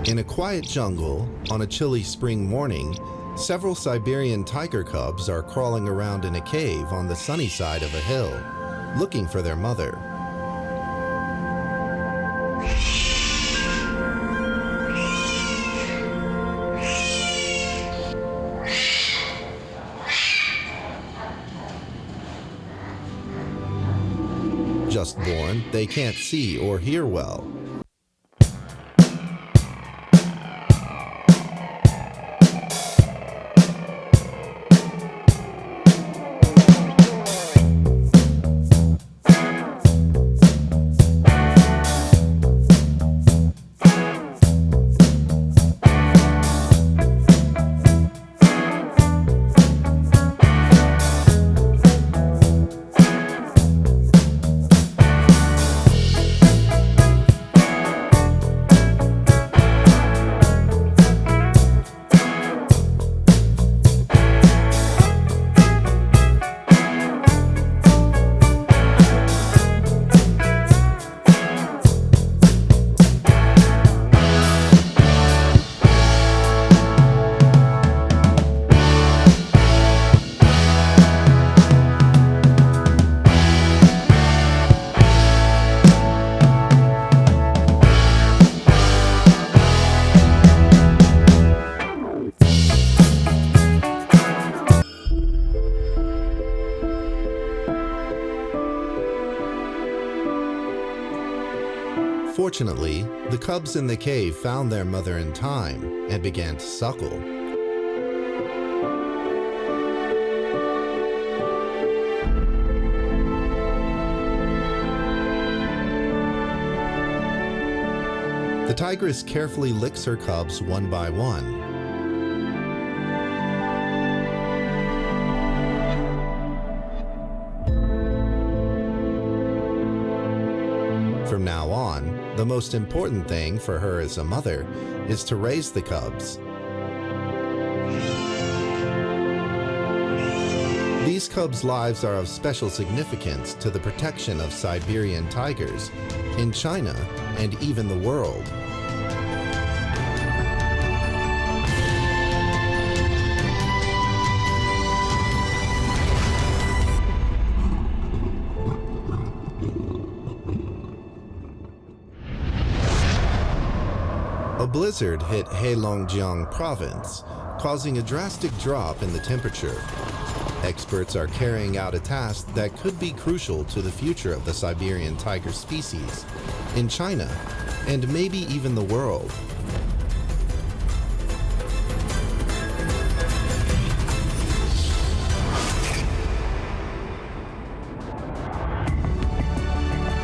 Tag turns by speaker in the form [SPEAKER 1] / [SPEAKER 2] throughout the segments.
[SPEAKER 1] In a quiet jungle, on a chilly spring morning, several Siberian tiger cubs are crawling around in a cave on the sunny side of a hill, looking for their mother. Just born, they can't see or hear well. Fortunately, the cubs in the cave found their mother in time and began to suckle. The tigress carefully licks her cubs one by one. From now on, the most important thing for her as a mother is to raise the cubs. These cubs' lives are of special significance to the protection of Siberian tigers in China and even the world. A blizzard hit Heilongjiang province, causing a drastic drop in the temperature. Experts are carrying out a task that could be crucial to the future of the Siberian tiger species in China and maybe even the world.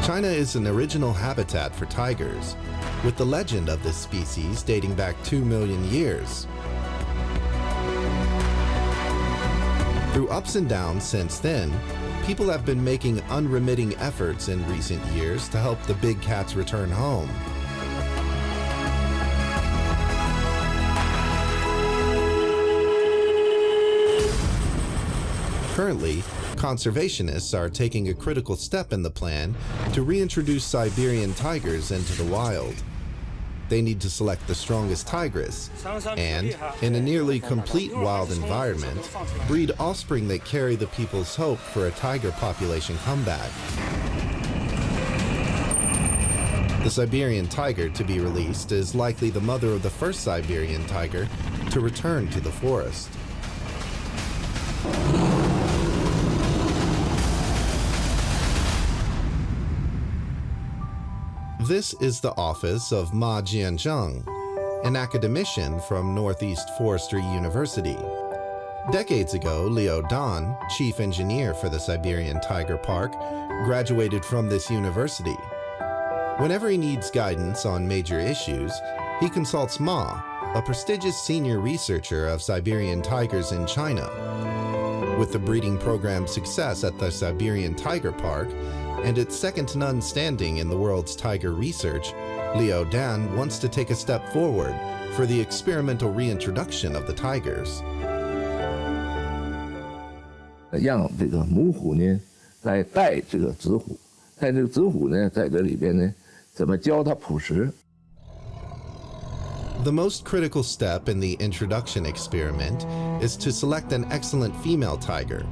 [SPEAKER 1] China is an original habitat for tigers, with the legend of this species dating back 2 million years. Through ups and downs since then, people have been making unremitting efforts in recent years to help the big cats return home. Currently, conservationists are taking a critical step in the plan to reintroduce Siberian tigers into the wild. They need to select the strongest tigress and, in a nearly complete wild environment, breed offspring that carry the people's hope for a tiger population comeback. The Siberian tiger to be released is likely the mother of the first Siberian tiger to return to the forest. This is the office of Ma Jianzheng, an academician from Northeast Forestry University. Decades ago, Liu Dan, chief engineer for the Siberian Tiger Park, graduated from this university. Whenever he needs guidance on major issues, he consults Ma, a prestigious senior researcher of Siberian tigers in China. With the breeding program's success at the Siberian Tiger Park, and its second-to-none standing in the world's tiger research, Liu Dan wants to take a step forward for the experimental reintroduction of the tigers.
[SPEAKER 2] 让这个母虎呢来带这个子虎，带这个子虎呢在这里边呢怎么教它捕食。
[SPEAKER 1] The most critical step in the introduction experiment is to select an excellent female tiger.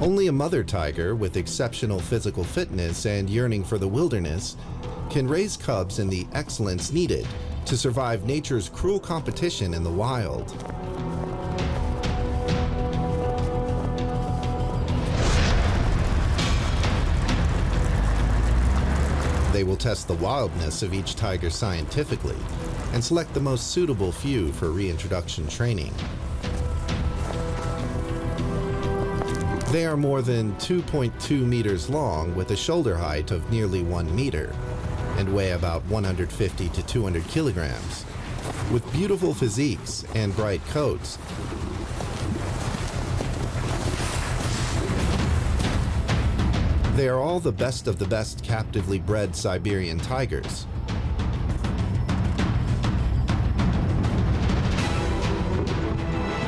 [SPEAKER 1] Only a mother tiger with exceptional physical fitness and yearning for the wilderness can raise cubs in the excellence needed to survive nature's cruel competition in the wild. They will test the wildness of each tiger scientifically and select the most suitable few for reintroduction training. They are more than 2.2 meters long with a shoulder height of nearly 1 meter and weigh about 150 to 200 kilograms. With beautiful physiques and bright coats, they are all the best of the best captively bred Siberian tigers.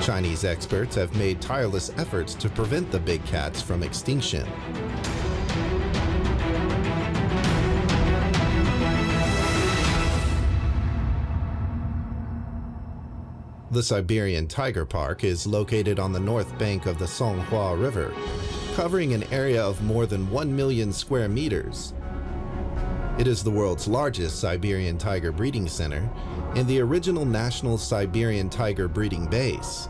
[SPEAKER 1] Chinese experts have made tireless efforts to prevent the big cats from extinction. The Siberian Tiger Park is located on the north bank of the Songhua River, covering an area of more than 1 million square meters. It is the world's largest Siberian tiger breeding center and the original national Siberian tiger breeding base.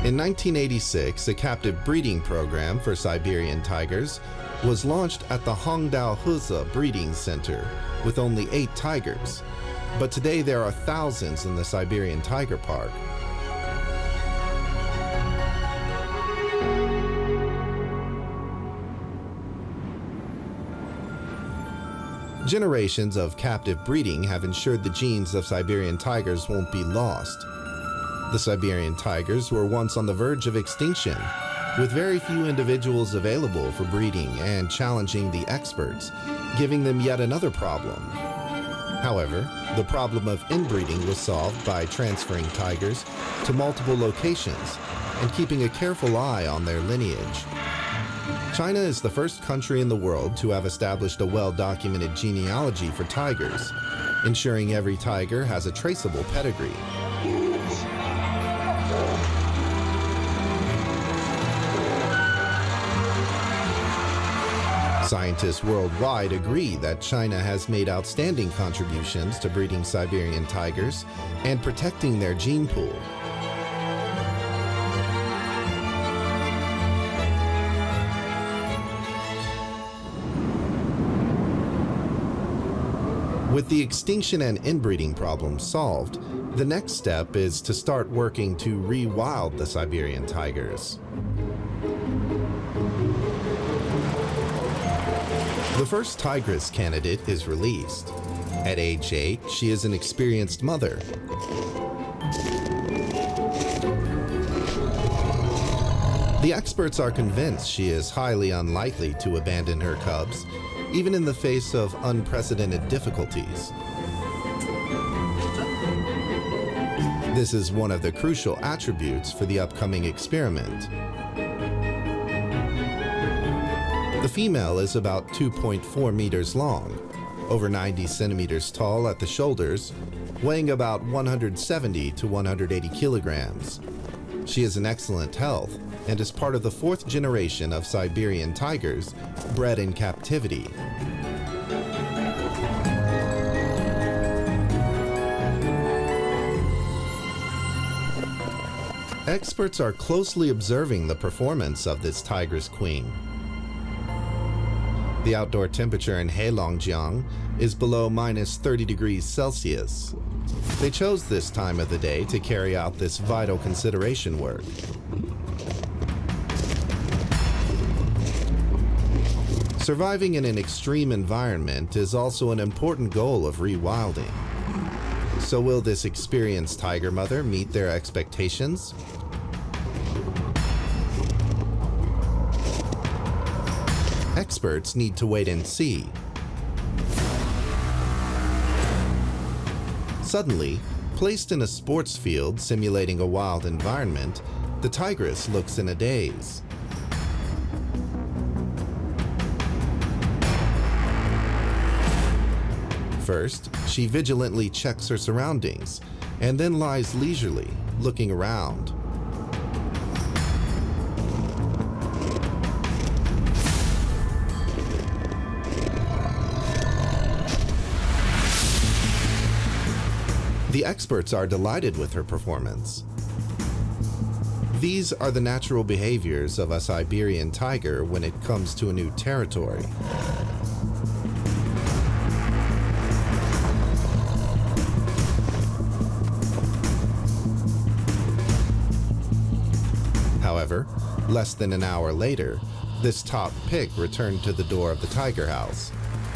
[SPEAKER 1] In 1986, a captive breeding program for Siberian tigers was launched at the Hongdao-Huzi Breeding Center with only 8 tigers, but today there are thousands in the Siberian Tiger Park. Generations of captive breeding have ensured the genes of Siberian tigers won't be lost. The Siberian tigers were once on the verge of extinction, with very few individuals available for breeding and challenging the experts, giving them yet another problem. However, the problem of inbreeding was solved by transferring tigers to multiple locations and keeping a careful eye on their lineage. China is the first country in the world to have established a well-documented genealogy for tigers, ensuring every tiger has a traceable pedigree. Scientists worldwide agree that China has made outstanding contributions to breeding Siberian tigers and protecting their gene pool. With the extinction and inbreeding problems solved, the next step is to start working to re-wild the Siberian tigers. The first tigress candidate is released. At age 8, she is an experienced mother. The experts are convinced she is highly unlikely to abandon her cubs, even in the face of unprecedented difficulties. This is one of the crucial attributes for the upcoming experiment. The female is about 2.4 meters long, over 90 centimeters tall at the shoulders, weighing about 170 to 180 kilograms. She is in excellent health and is part of the 4th generation of Siberian tigers bred in captivity. Experts are closely observing the performance of this tigress queen. The outdoor temperature in Heilongjiang is below minus 30 degrees Celsius. They chose this time of the day to carry out this vital consideration work. Surviving in an extreme environment is also an important goal of rewilding. So will this experienced tiger mother meet their expectations? Experts need to wait and see. Suddenly, placed in a sports field simulating a wild environment, the tigress looks in a daze. First, she vigilantly checks her surroundings and then lies leisurely, looking around. The experts are delighted with her performance. These are the natural behaviors of a Siberian tiger when it comes to a new territory. However, less than an hour later, this top pick returned to the door of the tiger house,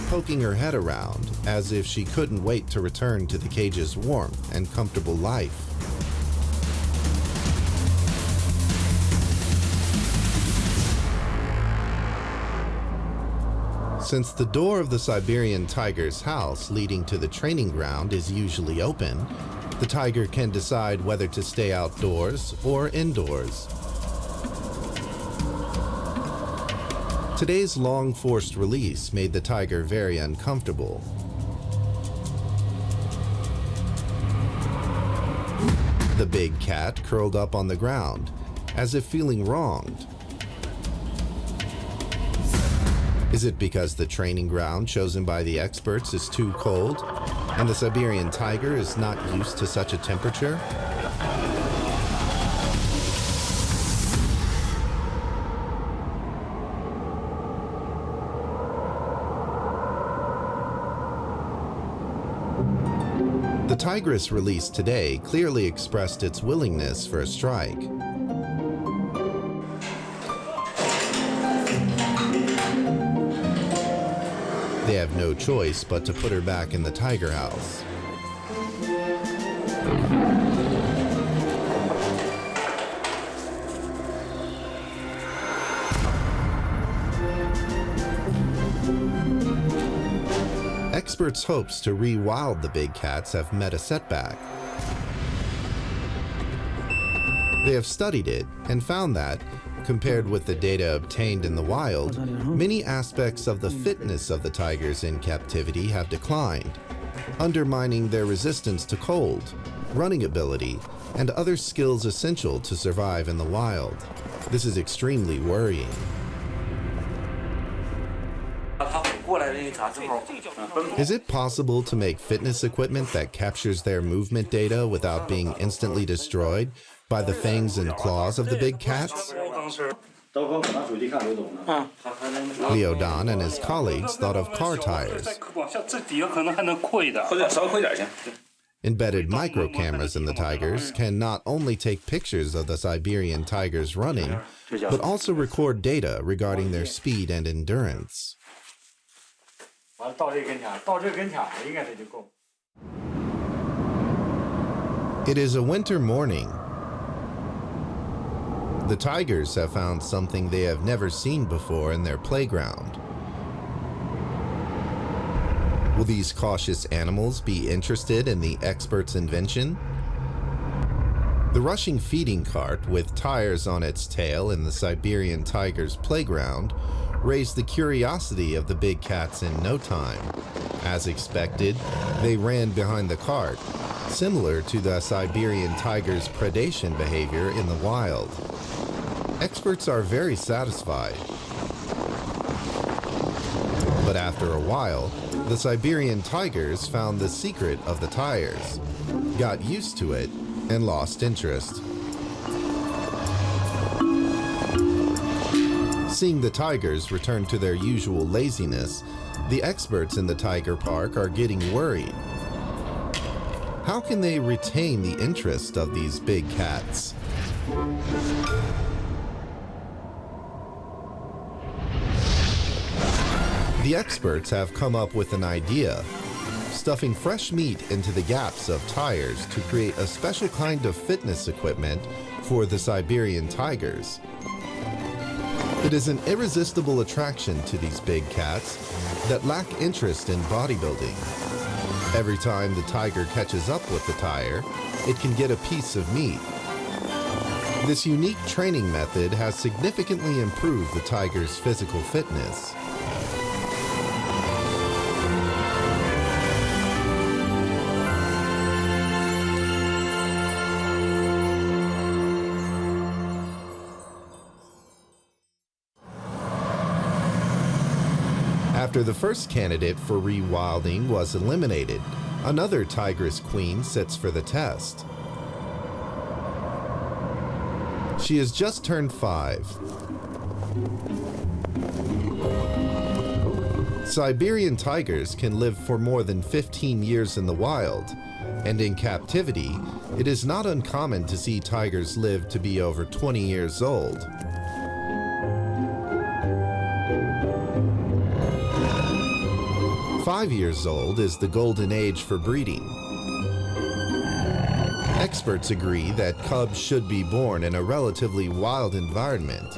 [SPEAKER 1] poking her head around as if she couldn't wait to return to the cage's warmth and comfortable life. Since the door of the Siberian tiger's house leading to the training ground is usually open, the tiger can decide whether to stay outdoors or indoors. Today's long forced release made the tiger very uncomfortable. The big cat curled up on the ground, as if feeling wronged. Is it because the training ground chosen by the experts is too cold, and the Siberian tiger is not used to such a temperature? The tigress released today clearly expressed its willingness for a strike. They have no choice but to put her back in the tiger house. Experts' hopes to re-wild the big cats have met a setback. They have studied it and found that, compared with the data obtained in the wild, many aspects of the fitness of the tigers in captivity have declined, undermining their resistance to cold, running ability, and other skills essential to survive in the wild. This is extremely worrying. Is it possible to make fitness equipment that captures their movement data without being instantly destroyed by the fangs and claws of the big cats? Leo Don and his colleagues thought of car tires. Embedded micro cameras in the tigers can not only take pictures of the Siberian tigers running, but also record data regarding their speed and endurance. It is a winter morning. The tigers have found something they have never seen before in their playground. Will these cautious animals be interested in the expert's invention? The rushing feeding cart with tires on its tail in the Siberian tiger's playground raised the curiosity of the big cats in no time. As expected, they ran behind the cart, similar to the Siberian tiger's predation behavior in the wild. Experts are very satisfied. But after a while, the Siberian tigers found the secret of the tires, got used to it, and lost interest. Seeing the tigers return to their usual laziness, the experts in the tiger park are getting worried. How can they retain the interest of these big cats? The experts have come up with an idea, stuffing fresh meat into the gaps of tires to create a special kind of fitness equipment for the Siberian tigers. It is an irresistible attraction to these big cats that lack interest in bodybuilding. Every time the tiger catches up with the tiger, it can get a piece of meat. This unique training method has significantly improved the tiger's physical fitness. After the first candidate for rewilding was eliminated, another tigress queen sits for the test. She has just turned 5. Siberian tigers can live for more than 15 years in the wild, and in captivity, it is not uncommon to see tigers live to be over 20 years old. "5 years old is the golden age for breeding. Experts agree that cubs should be born in a relatively wild environment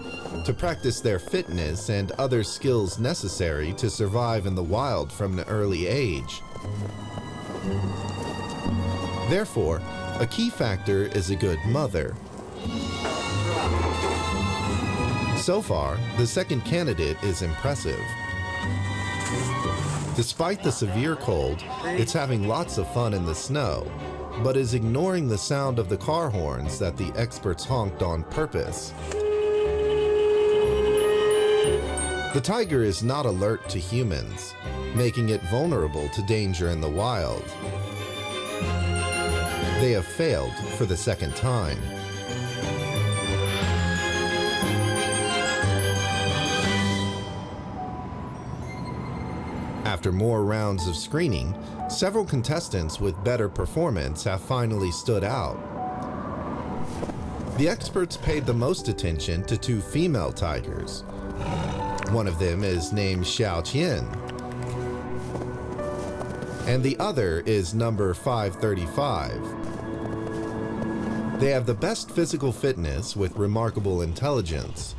[SPEAKER 1] to practice their fitness and other skills necessary to survive in the wild from an early age. Therefore, a key factor is a good mother. So far, the second candidate is impressive. Despite the severe cold, it's having lots of fun in the snow, but is ignoring the sound of the car horns that the experts honked on purpose. The tiger is not alert to humans, making it vulnerable to danger in the wild. They have failed for the second time. After more rounds of screening, several contestants with better performance have finally stood out. The experts paid the most attention to 2 female tigers. One of them is named Xiao Qian, and the other is number 535. They have the best physical fitness with remarkable intelligence.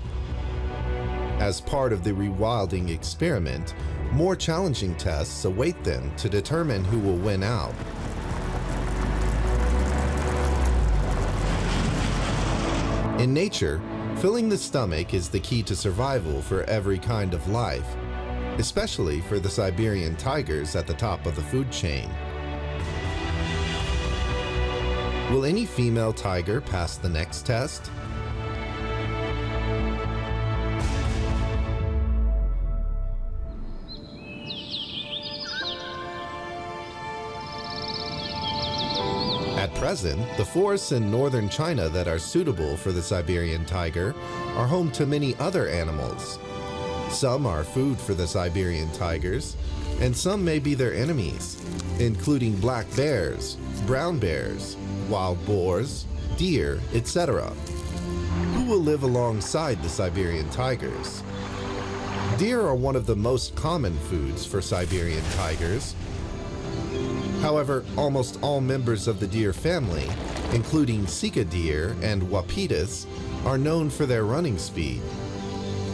[SPEAKER 1] As part of the rewilding experiment, more challenging tests await them to determine who will win out. In nature, filling the stomach is the key to survival for every kind of life, especially for the Siberian tigers at the top of the food chain. Will any female tiger pass the next test? At present, the forests in northern China that are suitable for the Siberian tiger are home to many other animals. Some are food for the Siberian tigers, and some may be their enemies, including black bears, brown bears, wild boars, deer, etc. Who will live alongside the Siberian tigers? Deer are one of the most common foods for Siberian tigers. However, almost all members of the deer family, including Sika deer and Wapitis, are known for their running speed.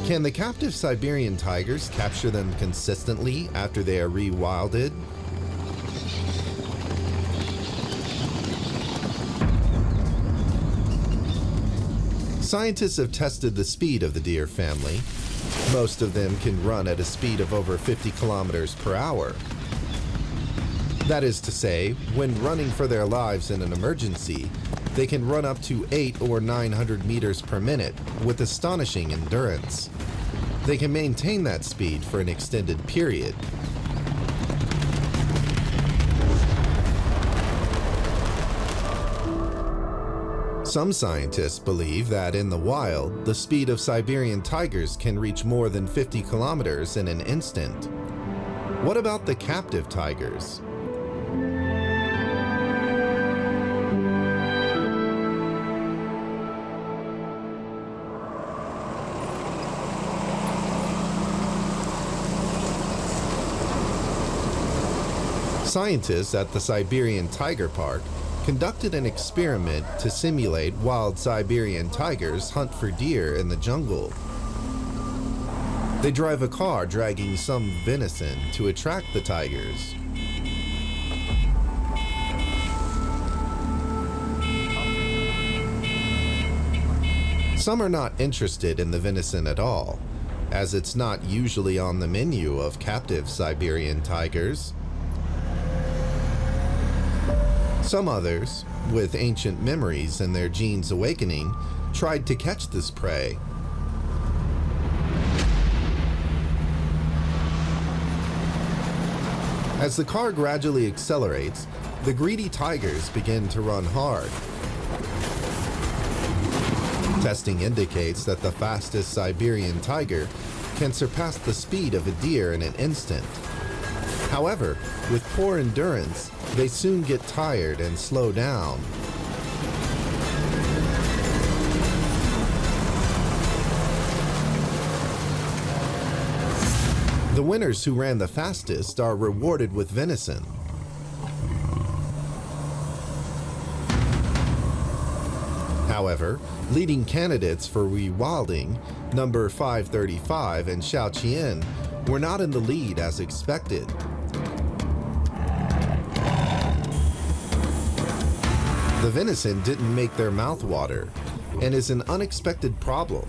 [SPEAKER 1] Can the captive Siberian tigers capture them consistently after they are rewilded? Scientists have tested the speed of the deer family. Most of them can run at a speed of over 50 kilometers per hour. That is to say, when running for their lives in an emergency, they can run up to 800 or 900 meters per minute with astonishing endurance. They can maintain that speed for an extended period. Some scientists believe that in the wild, the speed of Siberian tigers can reach more than 50 kilometers in an instant. What about the captive tigers? Scientists at the Siberian Tiger Park conducted an experiment to simulate wild Siberian tigers hunt for deer in the jungle. They drive a car dragging some venison to attract the tigers. Some are not interested in the venison at all, as it's not usually on the menu of captive Siberian tigers. Some others, with ancient memories and their genes awakening, tried to catch this prey. As the car gradually accelerates, the greedy tigers begin to run hard. Testing indicates that the fastest Siberian tiger can surpass the speed of a deer in an instant. However, with poor endurance, they soon get tired and slow down. The winners who ran the fastest are rewarded with venison. However, leading candidates for rewilding, number 535 and Xiaoqian, were not in the lead as expected. The venison didn't make their mouth water and is an unexpected problem.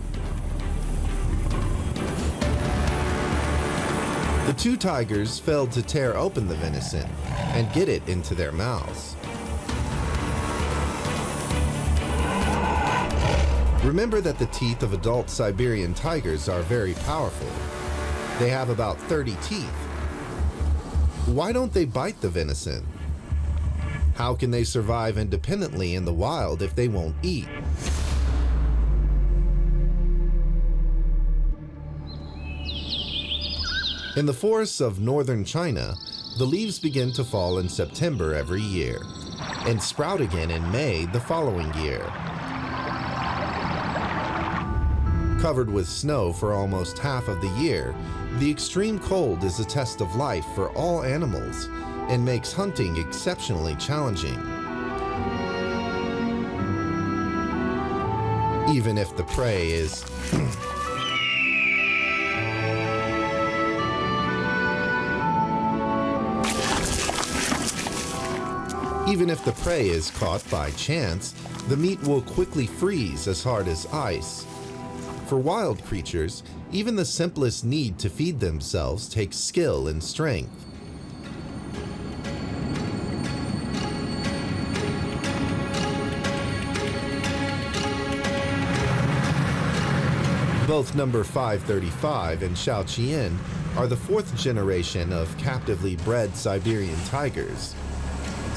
[SPEAKER 1] The two tigers failed to tear open the venison and get it into their mouths. Remember that the teeth of adult Siberian tigers are very powerful. They have about 30 teeth. Why don't they bite the venison? How can they survive independently in the wild if they won't eat? In the forests of northern China, the leaves begin to fall in September every year and sprout again in May the following year. Covered with snow for almost half of the year, the extreme cold is a test of life for all animals and makes hunting exceptionally challenging. Even if the prey is Even if the prey is caught by chance, the meat will quickly freeze as hard as ice. For wild creatures, even the simplest need to feed themselves takes skill and strength. Both number 535 and Xiaoqian are the fourth generation of captively bred Siberian tigers.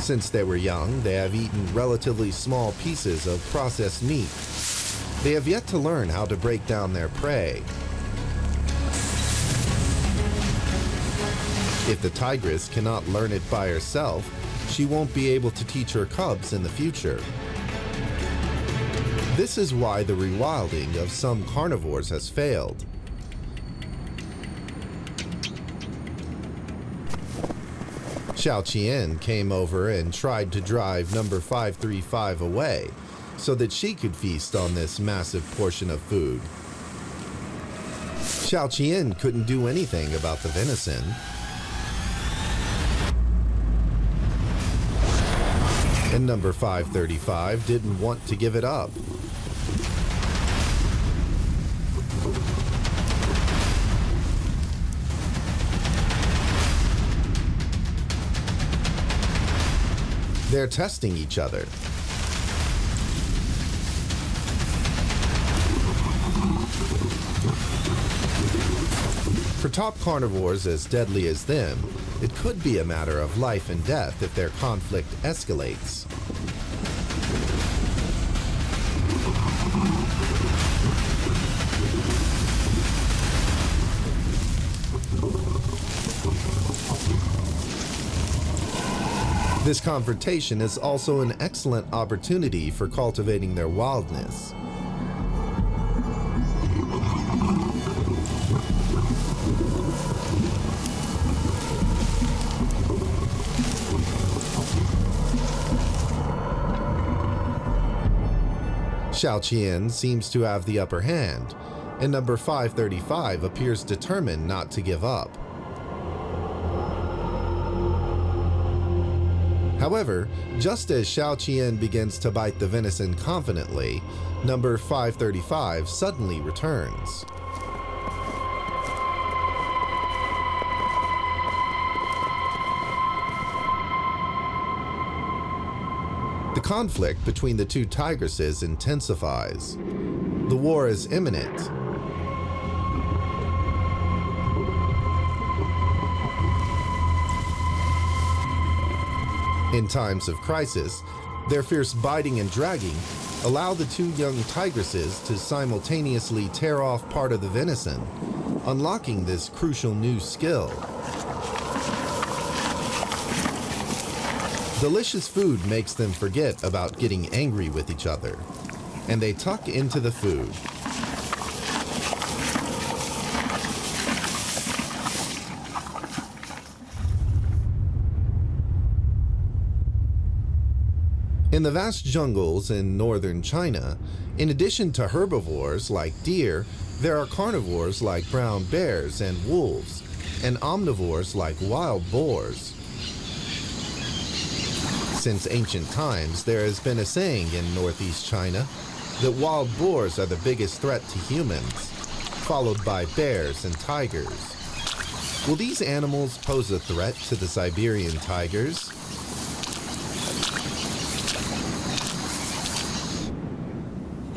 [SPEAKER 1] Since they were young, they have eaten relatively small pieces of processed meat. They have yet to learn how to break down their prey. If the tigress cannot learn it by herself, she won't be able to teach her cubs in the future. This is why the rewilding of some carnivores has failed. Xiaoqian came over and tried to drive number 535 away so that she could feast on this massive portion of food. Xiaoqian couldn't do anything about the venison. And number 535 didn't want to give it up. They're testing each other. For top carnivores as deadly as them, it could be a matter of life and death if their conflict escalates. This confrontation is also an excellent opportunity for cultivating their wildness. Xiaoqian seems to have the upper hand, and number 535 appears determined not to give up. However, just as Xiao Qian begins to bite the venison confidently, number 535 suddenly returns. The conflict between the two tigresses intensifies. The war is imminent. In times of crisis, their fierce biting and dragging allow the two young tigresses to simultaneously tear off part of the venison, unlocking this crucial new skill. Delicious food makes them forget about getting angry with each other, and they tuck into the food. In the vast jungles in northern China, in addition to herbivores like deer, there are carnivores like brown bears and wolves, and omnivores like wild boars. Since ancient times, there has been a saying in northeast China that wild boars are the biggest threat to humans, followed by bears and tigers. Will these animals pose a threat to the Siberian tigers?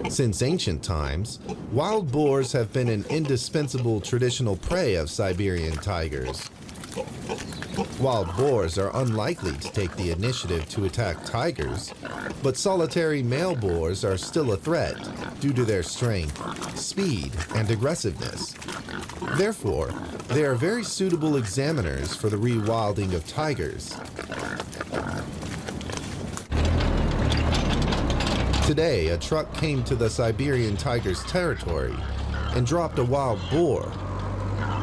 [SPEAKER 1] Since ancient times, wild boars have been an indispensable traditional prey of Siberian tigers. Wild boars are unlikely to take the initiative to attack tigers, but solitary male boars are still a threat due to their strength, speed, and aggressiveness. Therefore, they are very suitable examiners for the rewilding of tigers. Today, a truck came to the Siberian tiger's territory and dropped a wild boar.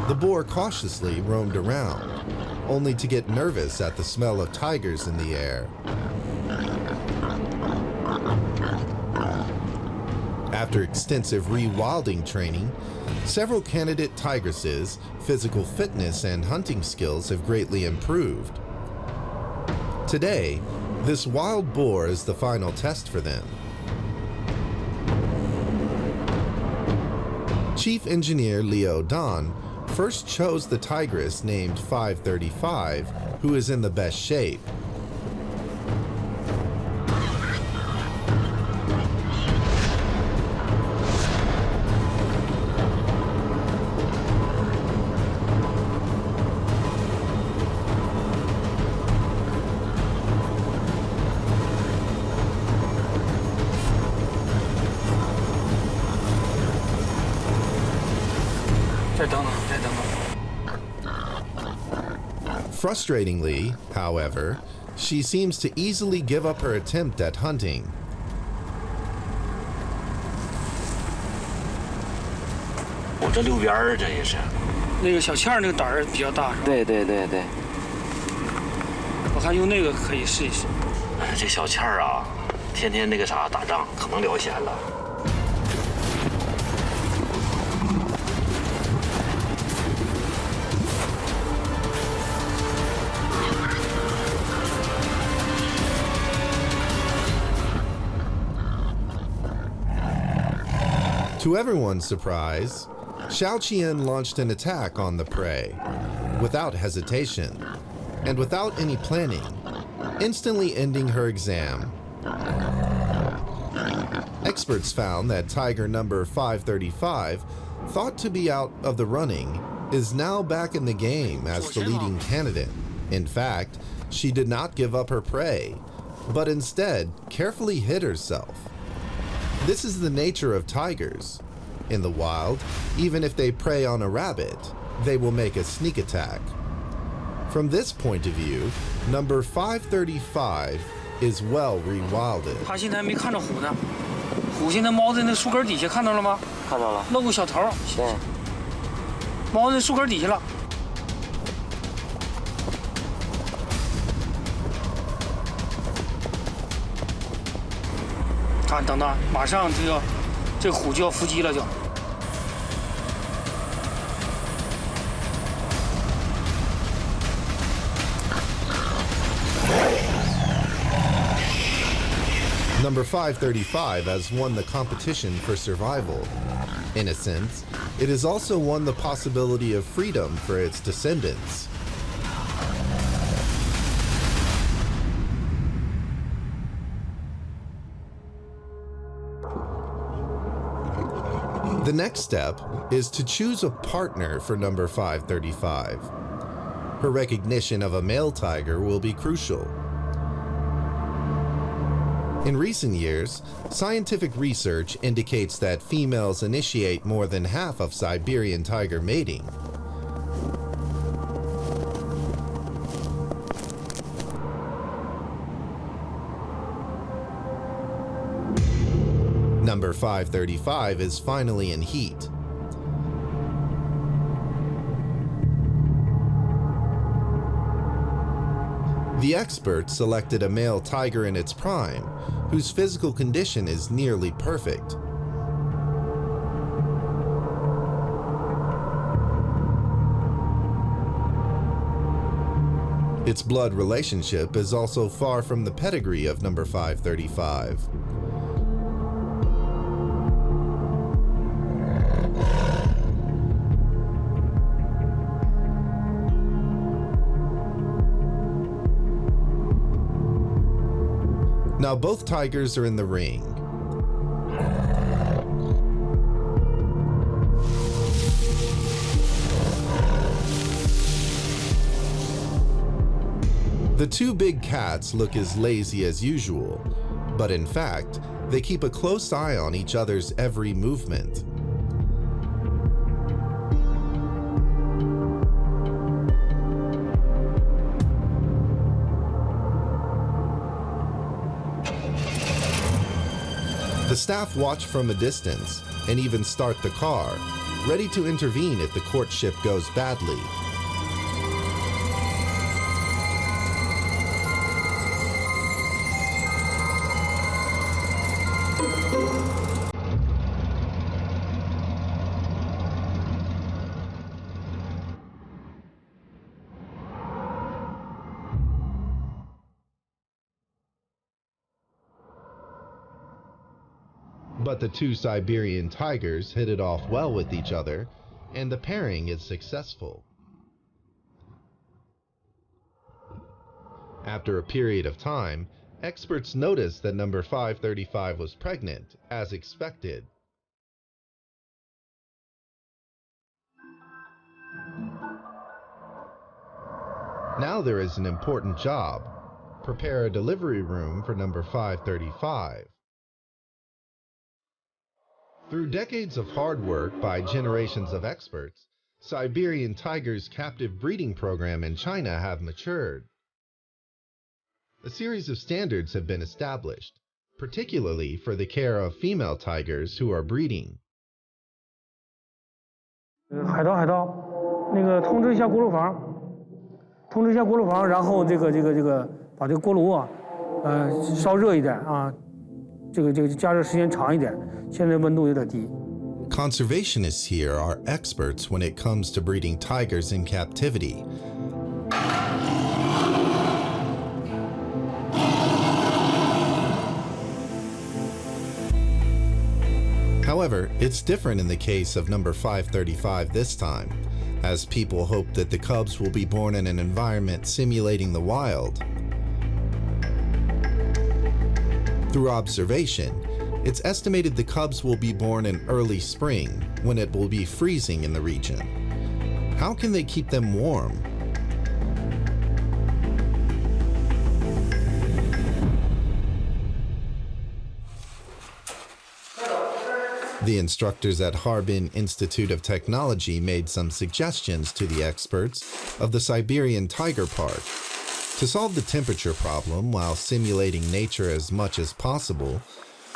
[SPEAKER 1] The boar cautiously roamed around, only to get nervous at the smell of tigers in the air. After extensive rewilding training, several candidate tigresses' physical fitness and hunting skills have greatly improved. Today, this wild boar is the final test for them. Chief Engineer Liu Dan first chose the tigress named 535, who is in the best shape. Frustratingly, however, she seems to easily give up her attempt at hunting.
[SPEAKER 3] 我这溜边儿，这也是。
[SPEAKER 4] 那个小倩儿那个胆儿比较大，是吧？
[SPEAKER 3] 对对对对。
[SPEAKER 4] 我看用那个可以试一试。
[SPEAKER 3] 哎，这小倩儿啊，天天那个啥打仗，可能聊闲了。
[SPEAKER 1] To everyone's surprise, Xiao Qian launched an attack on the prey, without hesitation, and without any planning, instantly ending her exam. Experts found that tiger number 535, thought to be out of the running, is now back in the game as the leading candidate. In fact, she did not give up her prey, but instead carefully hid herself. This is the nature of tigers. In the wild, even if they prey on a rabbit, they will make a sneak attack. From this point of view, number 535 is well rewilded.
[SPEAKER 4] 他现在还没看着虎呢，虎现在猫在那树根底下，看到了吗？
[SPEAKER 3] 看到了，
[SPEAKER 4] 露个小头。
[SPEAKER 3] 行。
[SPEAKER 4] 猫在树根底下了。看，等等，马上这个虎就要伏击了就。
[SPEAKER 1] Number 535 has won the competition for survival. In a sense, it has also won the possibility of freedom for its descendants. The next step is to choose a partner for number 535. Her recognition of a male tiger will be crucial. In recent years, scientific research indicates that females initiate more than half of Siberian tiger mating. Number 535 is finally in heat. The experts selected a male tiger in its prime, whose physical condition is nearly perfect. Its blood relationship is also far from the pedigree of number 535. Now both tigers are in the ring. The two big cats look as lazy as usual, but in fact, they keep a close eye on each other's every movement. The staff watch from a distance and even start the car, ready to intervene if the courtship goes badly. But the two Siberian tigers hit it off well with each other, and the pairing is successful. After a period of time, experts noticed that number 535 was pregnant, as expected. Now there is an important job. Prepare a delivery room for number 535. Through decades of hard work by generations of experts, Siberian tigers' captive breeding program in China have matured. A series of standards have been established, particularly for the care of female tigers who are breeding.
[SPEAKER 5] 海盗，那个通知一下锅炉房，然后把这个锅炉啊，烧热一点啊，这个加热时间长一点，现在温度有点低。
[SPEAKER 1] Conservationists here are experts when it comes to breeding tigers in captivity. However, it's different in the case of number 535 this time, as people hope that the cubs will be born in an environment simulating the wild. Through observation, it's estimated the cubs will be born in early spring, when it will be freezing in the region. How can they keep them warm? The instructors at Harbin Institute of Technology made some suggestions to the experts of the Siberian Tiger Park. To solve the temperature problem while simulating nature as much as possible,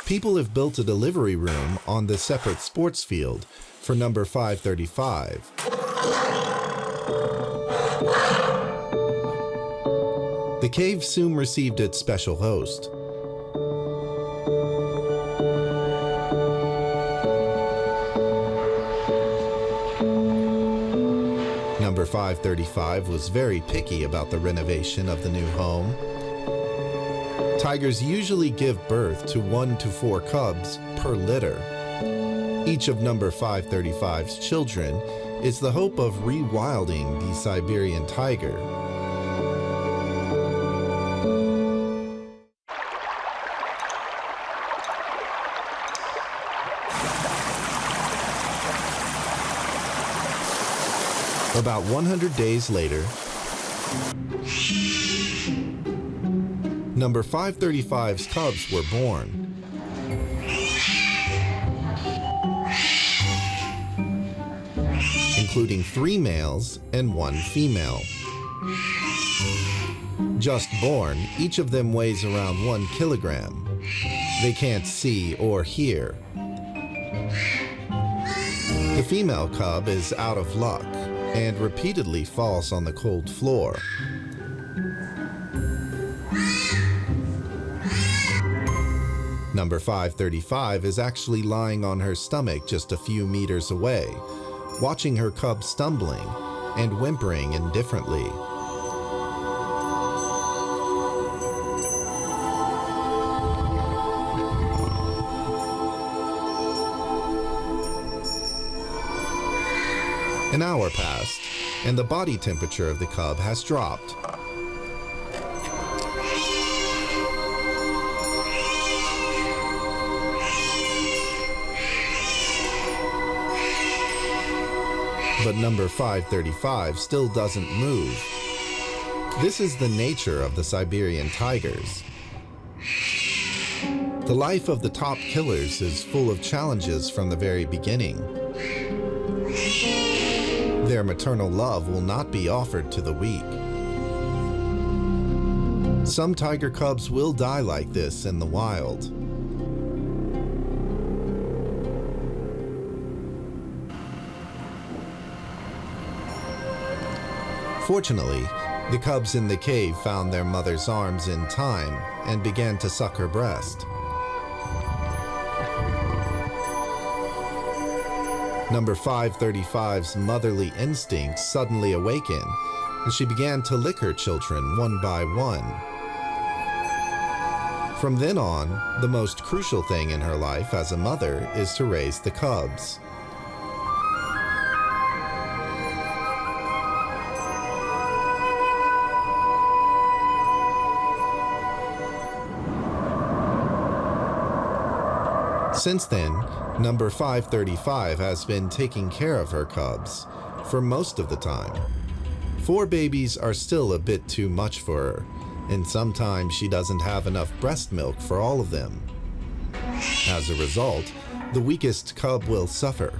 [SPEAKER 1] people have built a delivery room on the separate sports field for number 535. The cave soon received its special host. Number 535 was very picky about the renovation of the new home. Tigers usually give birth to 1 to 4 cubs per litter. Each of number 535's children is the hope of rewilding the Siberian tiger. About 100 days later, number 535's cubs were born. Including 3 males and 1 female. Just born, each of them weighs around 1 kilogram. They can't see or hear. The female cub is out of luck and repeatedly falls on the cold floor. Number 535 is actually lying on her stomach just a few meters away, watching her cub stumbling and whimpering indifferently. An hour passed, and the body temperature of the cub has dropped. But number 535 still doesn't move. This is the nature of the Siberian tigers. The life of the top killers is full of challenges from the very beginning. Their maternal love will not be offered to the weak. Some tiger cubs will die like this in the wild. Fortunately, the cubs in the cave found their mother's arms in time and began to suck her breast. Number 535's motherly instincts suddenly awakened, and she began to lick her children one by one. From then on, the most crucial thing in her life as a mother is to raise the cubs. Since then, number 535 has been taking care of her cubs for most of the time. 4 babies are still a bit too much for her, and sometimes she doesn't have enough breast milk for all of them. As a result, the weakest cub will suffer.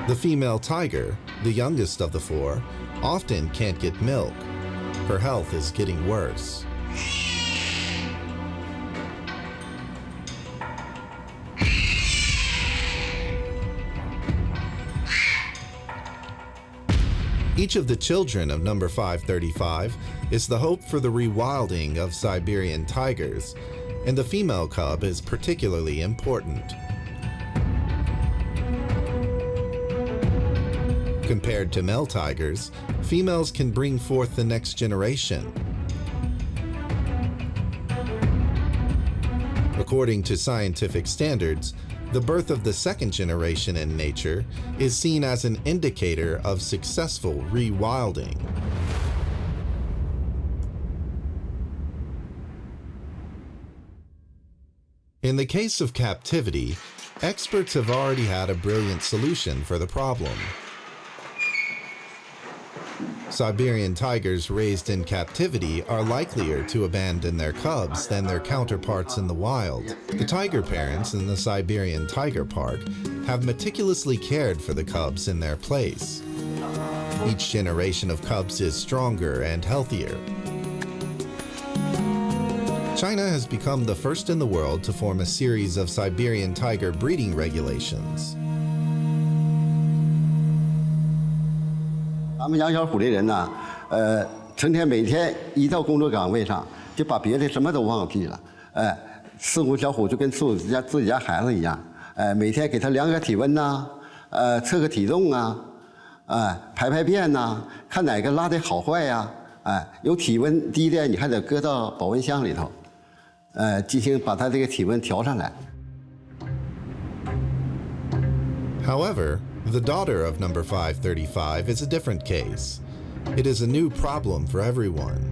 [SPEAKER 1] The female tiger, the youngest of the 4, often can't get milk. Her health is getting worse. Each of the children of number 535 is the hope for the rewilding of Siberian tigers, and the female cub is particularly important. Compared to male tigers, females can bring forth the next generation. According to scientific standards, the birth of the second generation in nature is seen as an indicator of successful rewilding. In the case of captivity, experts have already had a brilliant solution for the problem. Siberian tigers raised in captivity are likelier to abandon their cubs than their counterparts in the wild. The tiger parents in the Siberian Tiger Park have meticulously cared for the cubs in their place. Each generation of cubs is stronger and healthier. China has become the first in the world to form a series of Siberian tiger breeding regulations.
[SPEAKER 6] 咱们养小虎的人呢，成天每天一到工作岗位上，就把别的什么都忘记了，伺候小虎就跟伺候自己家孩子一样，每天给他量个体温呐，测个体重啊，排排便呐，看哪个拉的好坏呀，有体温低的，你还得搁到保温箱里头，进行把它这个体温调上来。
[SPEAKER 1] However, the daughter of number 535 is a different case. It is a new problem for everyone.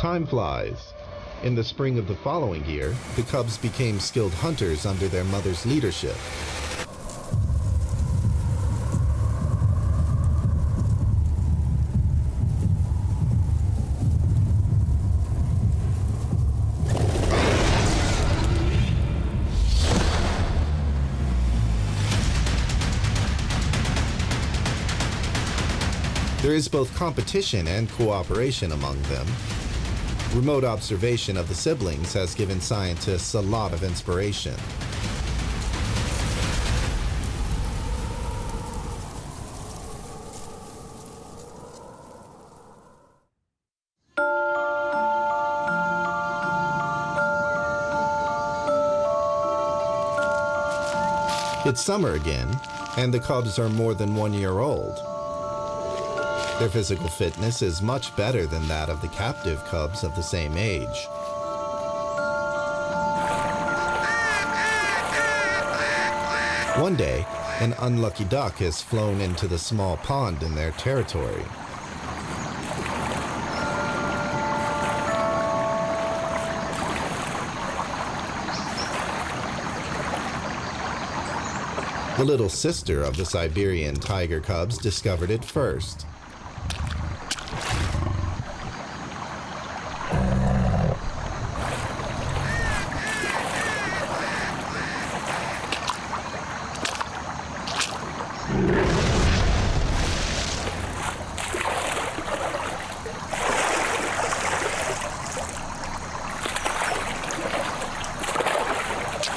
[SPEAKER 1] Time flies. In the spring of the following year, the cubs became skilled hunters under their mother's leadership. There is both competition and cooperation among them. Remote observation of the siblings has given scientists a lot of inspiration. It's summer again, and the cubs are more than 1 year old. Their physical fitness is much better than that of the captive cubs of the same age. One day, an unlucky duck has flown into the small pond in their territory. The little sister of the Siberian tiger cubs discovered it first.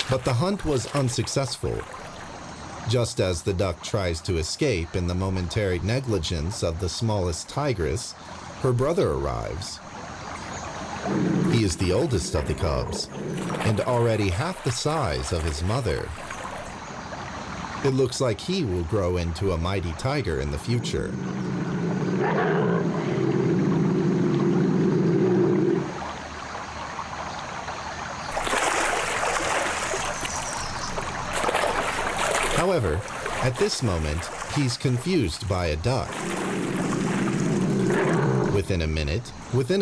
[SPEAKER 1] But the hunt was unsuccessful. Just as the duck tries to escape in the momentary negligence of the smallest tigress, her brother arrives. He is the oldest of the cubs, and already half the size of his mother. It looks like he will grow into a mighty tiger in the future. However, at this moment, he's confused by a duck. Within a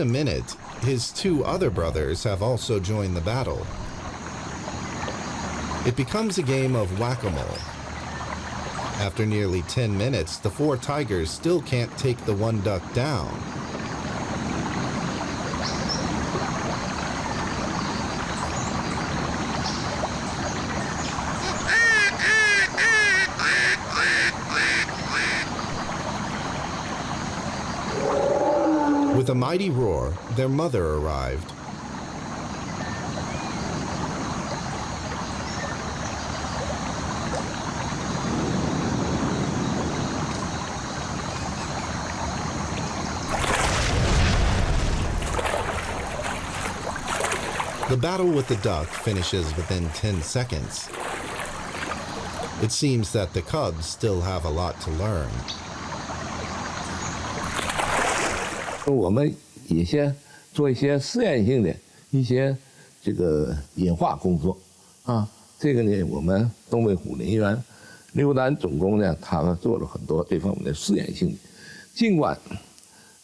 [SPEAKER 1] minute, his two other brothers have also joined the battle. It becomes a game of whack-a-mole. After nearly 10 minutes, the 4 tigers still can't take the 1 duck down. With a mighty roar, their mother arrived. The battle with the duck finishes within 10 seconds. It seems that the cubs still have a lot to learn.
[SPEAKER 2] 我们也先做一些试验性的一些这个演化工作啊。这个呢，我们东北虎人员刘丹总工呢，他们做了很多这方面的试验性的。尽管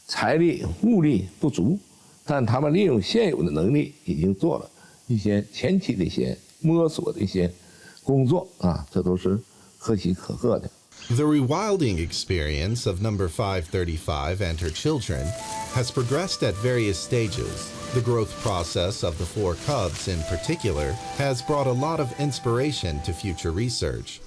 [SPEAKER 2] 财力物力不足，但他们利用现有的能力，已经做了一些前期的一些摸索的一些工作啊，这都是可喜可贺的。
[SPEAKER 1] The rewilding experience of number 535 and her children has progressed at various stages. The growth process of the 4 cubs in particular has brought a lot of inspiration to future research.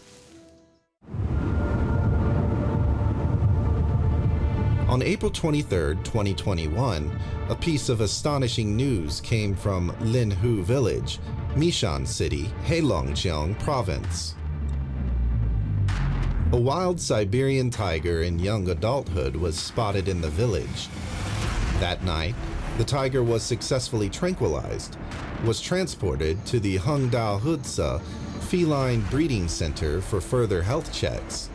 [SPEAKER 1] On April 23, 2021, a piece of astonishing news came from Linhu Village, Mishan City, Heilongjiang Province. A wild Siberian tiger in young adulthood was spotted in the village. That night, the tiger was successfully tranquilized, was transported to the Hungdao Hudsa Feline Breeding Center for further health checks.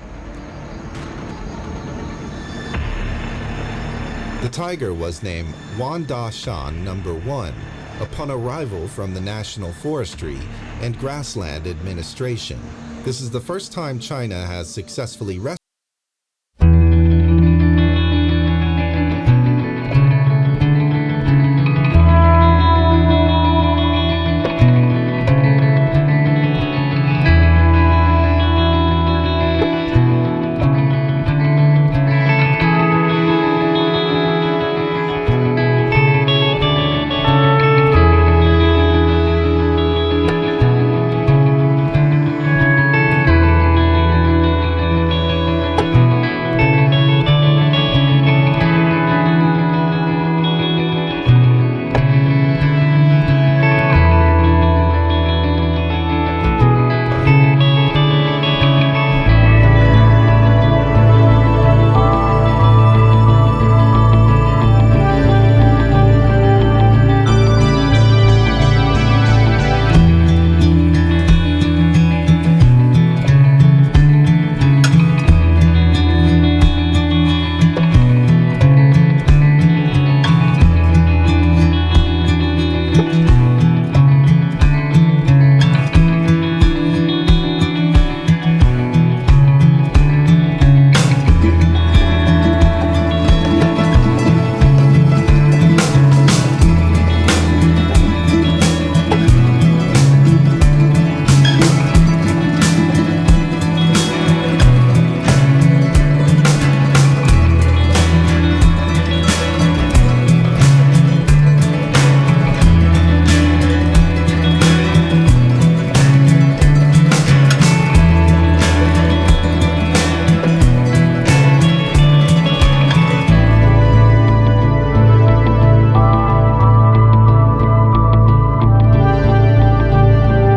[SPEAKER 1] The tiger was named Wanda Shan No. 1 upon arrival from the National Forestry and Grassland Administration. This is the first time China has successfully rescued